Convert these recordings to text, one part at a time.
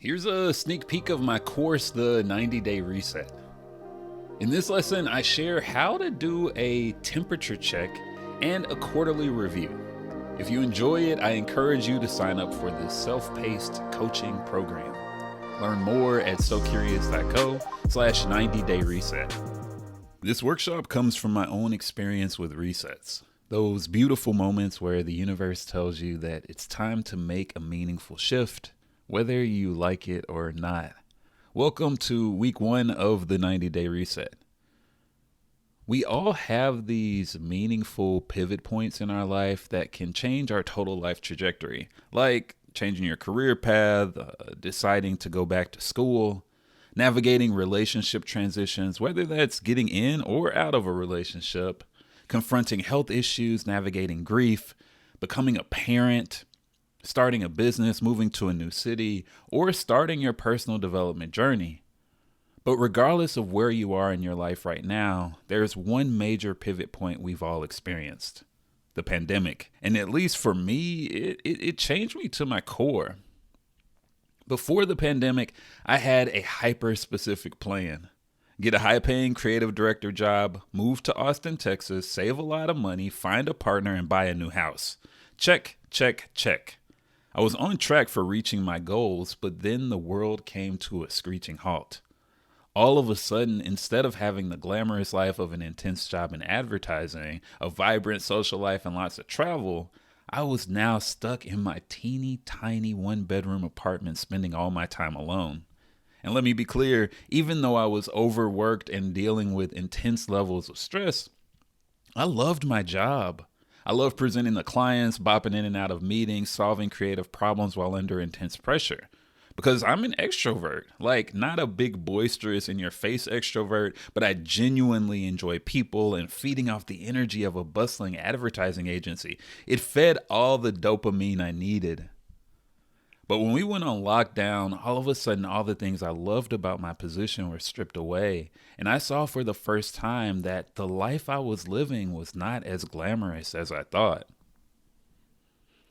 Here's a sneak peek of my course, the 90-Day Reset. In this lesson, I share how to do a temperature check and a quarterly review. If you enjoy it, I encourage you to sign up for this self-paced coaching program. Learn more at socurious.co/90-day reset. This workshop comes from my own experience with resets. Those beautiful moments where the universe tells you that it's time to make a meaningful shift, whether you like it or not. Welcome to week 1 of the 90-Day Reset. We all have these meaningful pivot points in our life that can change our total life trajectory, like changing your career path, deciding to go back to school, navigating relationship transitions, whether that's getting in or out of a relationship, confronting health issues, navigating grief, becoming a parent, starting a business, moving to a new city, or starting your personal development journey. But regardless of where you are in your life right now, there's one major pivot point we've all experienced: the pandemic. And at least for me, it changed me to my core. Before the pandemic, I had a hyper-specific plan. Get a high-paying creative director job, move to Austin, Texas, save a lot of money, find a partner, and buy a new house. Check, check, check. I was on track for reaching my goals, but then the world came to a screeching halt. All of a sudden, instead of having the glamorous life of an intense job in advertising, a vibrant social life, and lots of travel, I was now stuck in my teeny tiny 1-bedroom apartment, spending all my time alone. And let me be clear, even though I was overworked and dealing with intense levels of stress, I loved my job. I loved presenting to clients, bopping in and out of meetings, solving creative problems while under intense pressure. Because I'm an extrovert, like not a big boisterous in your face extrovert, but I genuinely enjoy people and feeding off the energy of a bustling advertising agency. It fed all the dopamine I needed. But when we went on lockdown, all of a sudden, all the things I loved about my position were stripped away. And I saw for the first time that the life I was living was not as glamorous as I thought.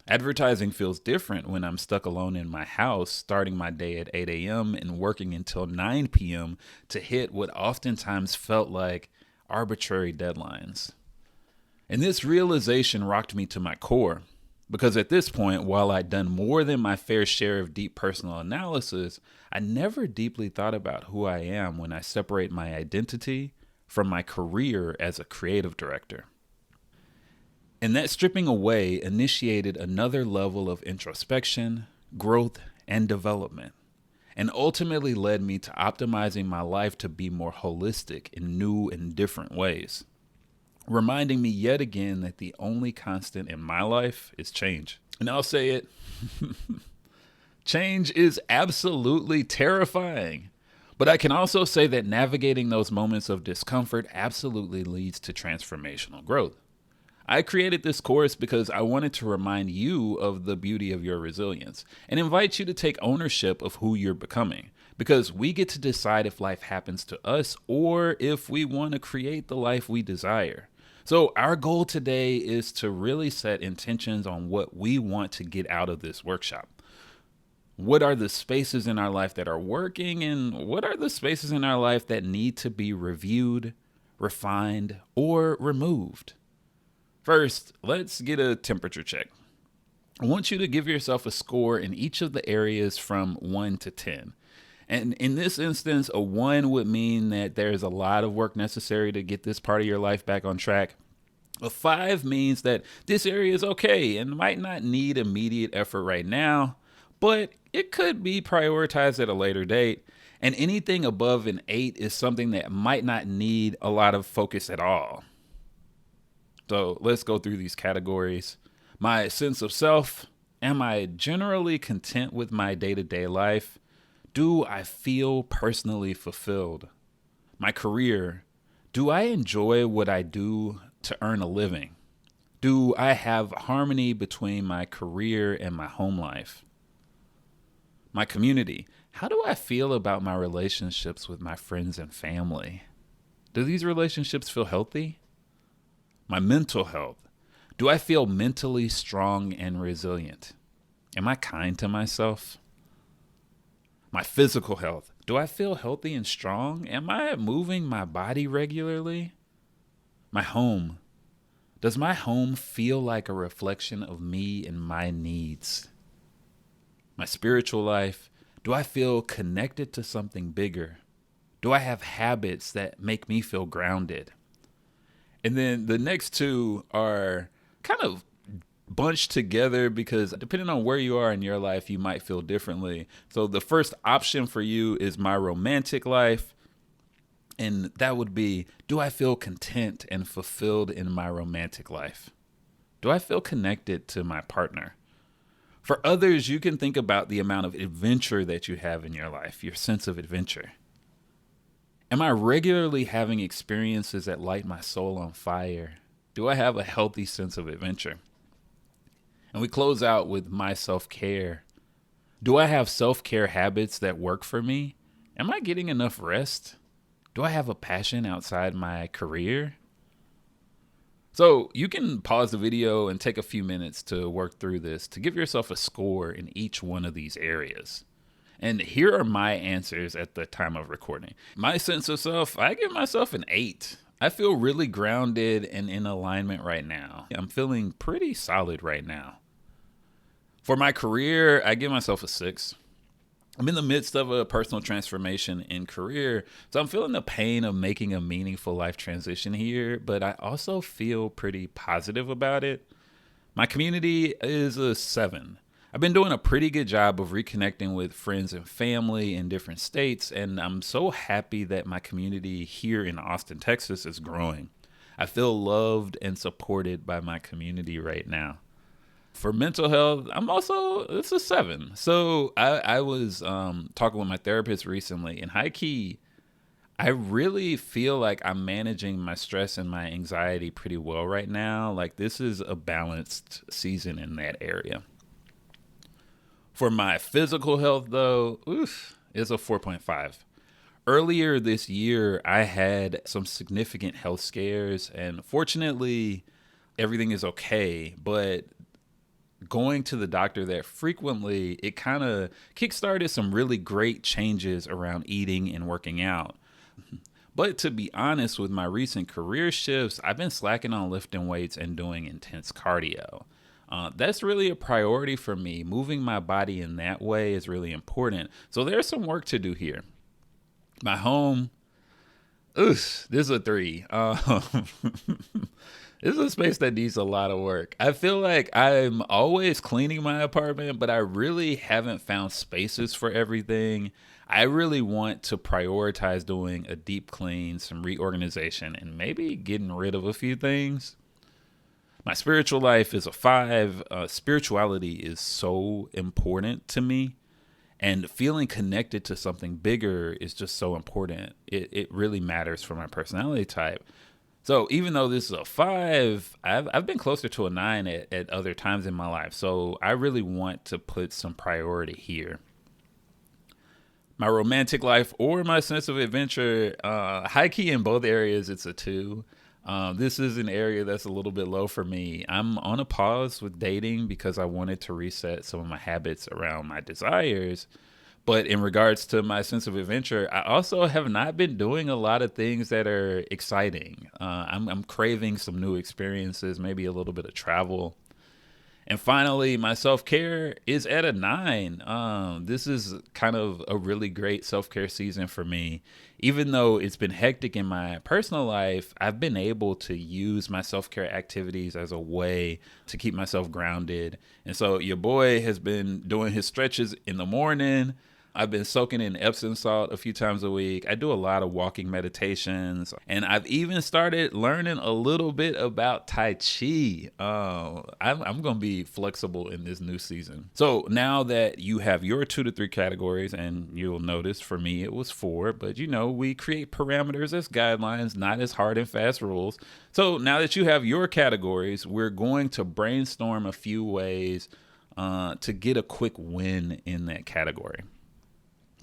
Advertising feels different when I'm stuck alone in my house, starting my day at 8 a.m. and working until 9 p.m. to hit what oftentimes felt like arbitrary deadlines. And this realization rocked me to my core, because at this point, while I'd done more than my fair share of deep personal analysis, I never deeply thought about who I am when I separate my identity from my career as a creative director. And that stripping away initiated another level of introspection, growth, and development, and ultimately led me to optimizing my life to be more holistic in new and different ways, reminding me yet again that the only constant in my life is change. And I'll say it, change is absolutely terrifying. But I can also say that navigating those moments of discomfort absolutely leads to transformational growth. I created this course because I wanted to remind you of the beauty of your resilience and invite you to take ownership of who you're becoming, because we get to decide if life happens to us or if we want to create the life we desire. So our goal today is to really set intentions on what we want to get out of this workshop. What are the spaces in our life that are working, and what are the spaces in our life that need to be reviewed, refined, or removed? First, let's get a temperature check. I want you to give yourself a score in each of the areas from 1 to 10. And in this instance, a 1 would mean that there's a lot of work necessary to get this part of your life back on track. A 5 means that this area is okay and might not need immediate effort right now, but it could be prioritized at a later date. And anything above an 8 is something that might not need a lot of focus at all. So let's go through these categories. My sense of self: am I generally content with my day-to-day life? Do I feel personally fulfilled? My career: do I enjoy what I do to earn a living? Do I have harmony between my career and my home life? My community: how do I feel about my relationships with my friends and family? Do these relationships feel healthy? My mental health: do I feel mentally strong and resilient? Am I kind to myself? My physical health. Do I feel healthy and strong? Am I moving my body regularly? My home. Does my home feel like a reflection of me and my needs? My spiritual life. Do I feel connected to something bigger? Do I have habits that make me feel grounded? And then the next two are kind of bunched together because depending on where you are in your life, you might feel differently. So the first option for you is my romantic life. And that would be, do I feel content and fulfilled in my romantic life? Do I feel connected to my partner? For others, you can think about the amount of adventure that you have in your life, your sense of adventure. Am I regularly having experiences that light my soul on fire? Do I have a healthy sense of adventure? And we close out with my self-care. Do I have self-care habits that work for me? Am I getting enough rest? Do I have a passion outside my career? So you can pause the video and take a few minutes to work through this to give yourself a score in each one of these areas. And here are my answers at the time of recording. My sense of self, I give myself an 8. I feel really grounded and in alignment right now. I'm feeling pretty solid right now. For my career, I give myself a 6. I'm in the midst of a personal transformation in career, so I'm feeling the pain of making a meaningful life transition here, but I also feel pretty positive about it. My community is a 7. I've been doing a pretty good job of reconnecting with friends and family in different states, and I'm so happy that my community here in Austin, Texas is growing. I feel loved and supported by my community right now. For mental health, it's a 7. So I was talking with my therapist recently, and high key, I really feel like I'm managing my stress and my anxiety pretty well right now. Like this is a balanced season in that area. For my physical health, though, it's a 4.5. Earlier this year, I had some significant health scares, and fortunately, everything is okay. But going to the doctor that frequently, it kind of kickstarted some really great changes around eating and working out. But to be honest, with my recent career shifts, I've been slacking on lifting weights and doing intense cardio. That's really a priority for me. Moving my body in that way is really important. So there's some work to do here. My home, this is a 3. This is a space that needs a lot of work. I feel like I'm always cleaning my apartment, but I really haven't found spaces for everything. I really want to prioritize doing a deep clean, some reorganization, and maybe getting rid of a few things. My spiritual life is a 5. Spirituality is so important to me. And feeling connected to something bigger is just so important. It really matters for my personality type. So even though this is a 5, I've been closer to a 9 at other times in my life. So I really want to put some priority here. My romantic life or my sense of adventure, high key in both areas, it's a 2. This is an area that's a little bit low for me. I'm on a pause with dating because I wanted to reset some of my habits around my desires. But in regards to my sense of adventure, I also have not been doing a lot of things that are exciting. I'm craving some new experiences, maybe a little bit of travel. And finally, my self-care is at a 9. This is kind of a really great self-care season for me. Even though it's been hectic in my personal life, I've been able to use my self-care activities as a way to keep myself grounded. And so your boy has been doing his stretches in the morning. I've been soaking in Epsom salt a few times a week. I do a lot of walking meditations, and I've even started learning a little bit about Tai Chi. I'm going to be flexible in this new season. So now that you have your 2 to 3 categories, and you'll notice for me it was 4, but we create parameters as guidelines, not as hard and fast rules. So now that you have your categories, we're going to brainstorm a few ways to get a quick win in that category.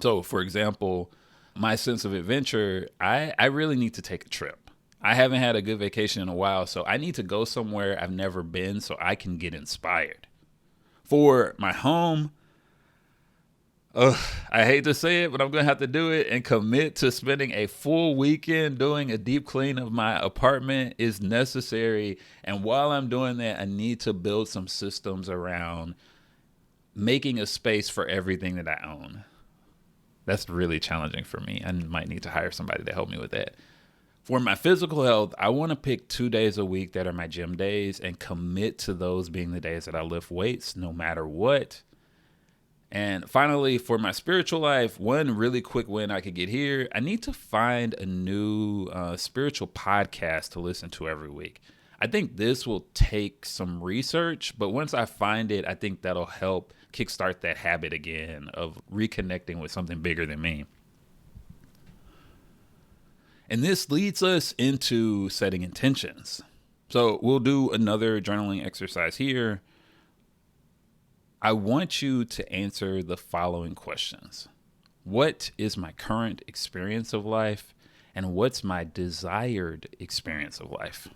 So, for example, my sense of adventure, I really need to take a trip. I haven't had a good vacation in a while, so I need to go somewhere I've never been so I can get inspired. For my home, Ugh, I hate to say it, but I'm going to have to do it and commit to spending a full weekend doing a deep clean of my apartment is necessary. And while I'm doing that, I need to build some systems around making a space for everything that I own. That's really challenging for me. I might need to hire somebody to help me with that. For my physical health, I want to pick 2 days a week that are my gym days and commit to those being the days that I lift weights no matter what. And finally, for my spiritual life, one really quick win I could get here. I need to find a new spiritual podcast to listen to every week. I think this will take some research, but once I find it, I think that'll help kickstart that habit again of reconnecting with something bigger than me. And this leads us into setting intentions. So we'll do another journaling exercise here. I want you to answer the following questions. What is my current experience of life? And what's my desired experience of life?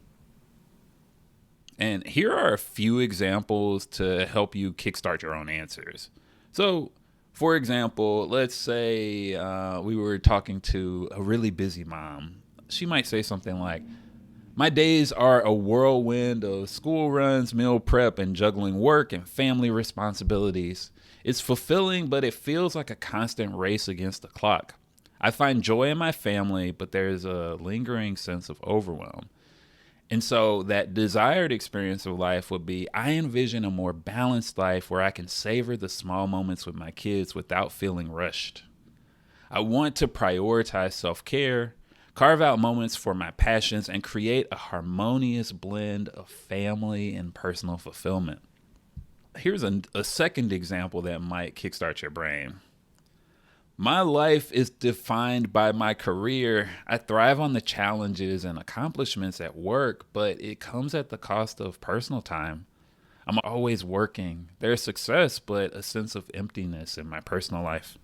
And here are a few examples to help you kickstart your own answers. So, for example, let's say we were talking to a really busy mom. She might say something like, my days are a whirlwind of school runs, meal prep, and juggling work and family responsibilities. It's fulfilling, but it feels like a constant race against the clock. I find joy in my family, but there's a lingering sense of overwhelm. And so that desired experience of life would be, I envision a more balanced life where I can savor the small moments with my kids without feeling rushed. I want to prioritize self-care, carve out moments for my passions, and create a harmonious blend of family and personal fulfillment. Here's a second example that might kickstart your brain. My life is defined by my career. I thrive on the challenges and accomplishments at work, but it comes at the cost of personal time. I'm always working. There's success, but a sense of emptiness in my personal life.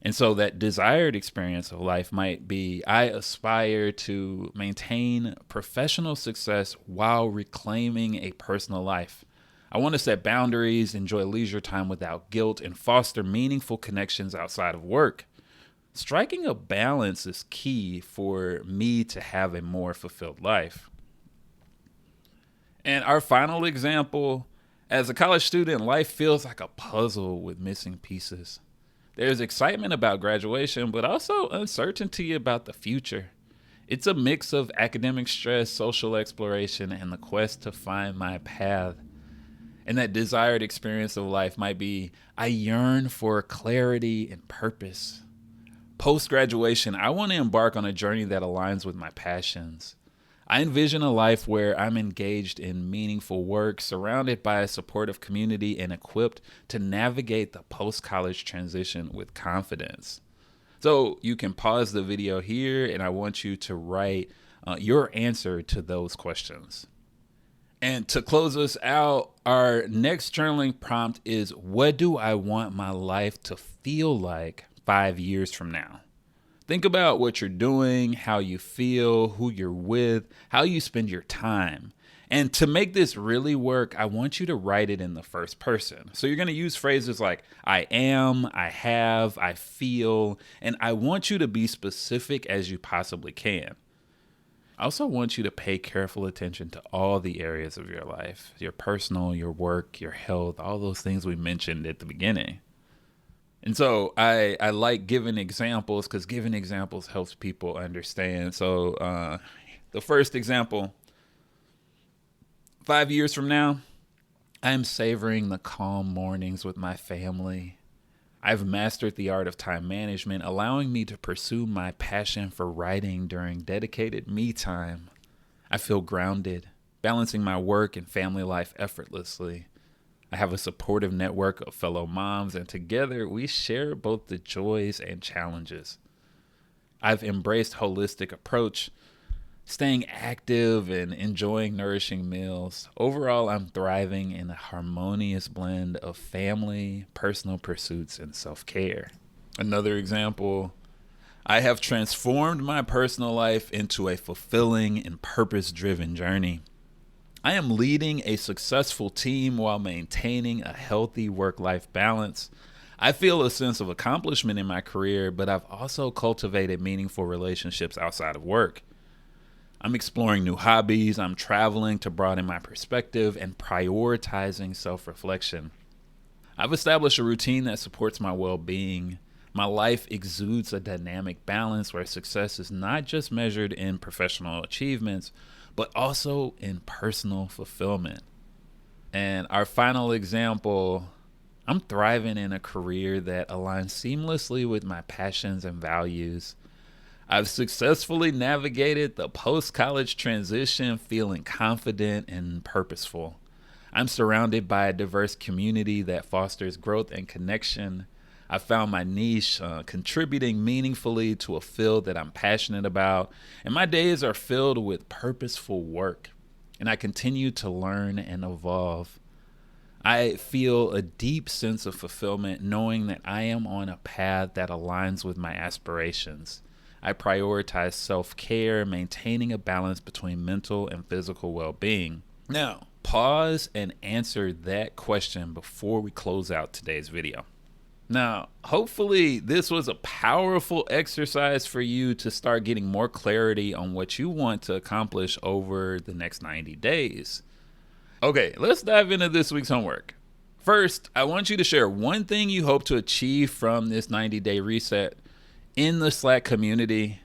And so that desired experience of life might be, I aspire to maintain professional success while reclaiming a personal life. I want to set boundaries, enjoy leisure time without guilt, and foster meaningful connections outside of work. Striking a balance is key for me to have a more fulfilled life. And our final example, as a college student, life feels like a puzzle with missing pieces. There's excitement about graduation, but also uncertainty about the future. It's a mix of academic stress, social exploration, and the quest to find my path. And that desired experience of life might be, I yearn for clarity and purpose. Post-graduation, I want to embark on a journey that aligns with my passions. I envision a life where I'm engaged in meaningful work, surrounded by a supportive community, and equipped to navigate the post-college transition with confidence. So you can pause the video here, and I want you to write your answer to those questions. And to close us out, our next journaling prompt is, what do I want my life to feel like 5 years from now? Think about what you're doing, how you feel, who you're with, how you spend your time. And to make this really work, I want you to write it in the first person. So you're going to use phrases like I am, I have, I feel, and I want you to be specific as you possibly can. I also want you to pay careful attention to all the areas of your life, your personal, your work, your health, all those things we mentioned at the beginning. And so I like giving examples because giving examples helps people understand. So the first example, 5 years from now, I am savoring the calm mornings with my family. I've mastered the art of time management, allowing me to pursue my passion for writing during dedicated me time. I feel grounded, balancing my work and family life effortlessly. I have a supportive network of fellow moms, and together we share both the joys and challenges. I've embraced holistic approach, staying active and enjoying nourishing meals. Overall, I'm thriving in a harmonious blend of family, personal pursuits, and self-care. Another example, I have transformed my personal life into a fulfilling and purpose-driven journey. I am leading a successful team while maintaining a healthy work-life balance. I feel a sense of accomplishment in my career, but I've also cultivated meaningful relationships outside of work. I'm exploring new hobbies, I'm traveling to broaden my perspective, and prioritizing self reflection. I've established a routine that supports my well being. My life exudes a dynamic balance where success is not just measured in professional achievements, but also in personal fulfillment. And our final example, I'm thriving in a career that aligns seamlessly with my passions and values. I've successfully navigated the post college transition feeling confident and purposeful. I'm surrounded by a diverse community that fosters growth and connection. I found my niche, contributing meaningfully to a field that I'm passionate about, and my days are filled with purposeful work, and I continue to learn and evolve. I feel a deep sense of fulfillment knowing that I am on a path that aligns with my aspirations. I prioritize self-care, maintaining a balance between mental and physical well-being. Now, pause and answer that question before we close out today's video. Now, hopefully this was a powerful exercise for you to start getting more clarity on what you want to accomplish over the next 90 days. Okay, let's dive into this week's homework. First, I want you to share one thing you hope to achieve from this 90-day reset in the Slack community.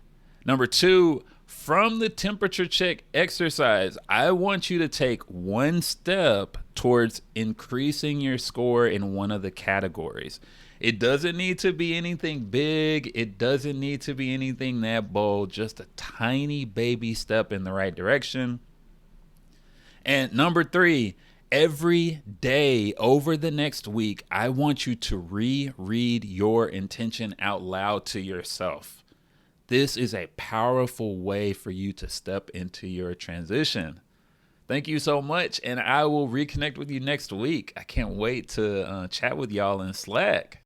Number two, from the temperature check exercise, I want you to take one step towards increasing your score in one of the categories. It doesn't need to be anything big. It doesn't need to be anything that bold, just a tiny baby step in the right direction. And number three, every day over the next week, I want you to reread your intention out loud to yourself. This is a powerful way for you to step into your transition. Thank you so much, and I will reconnect with you next week. I can't wait to chat with y'all in Slack.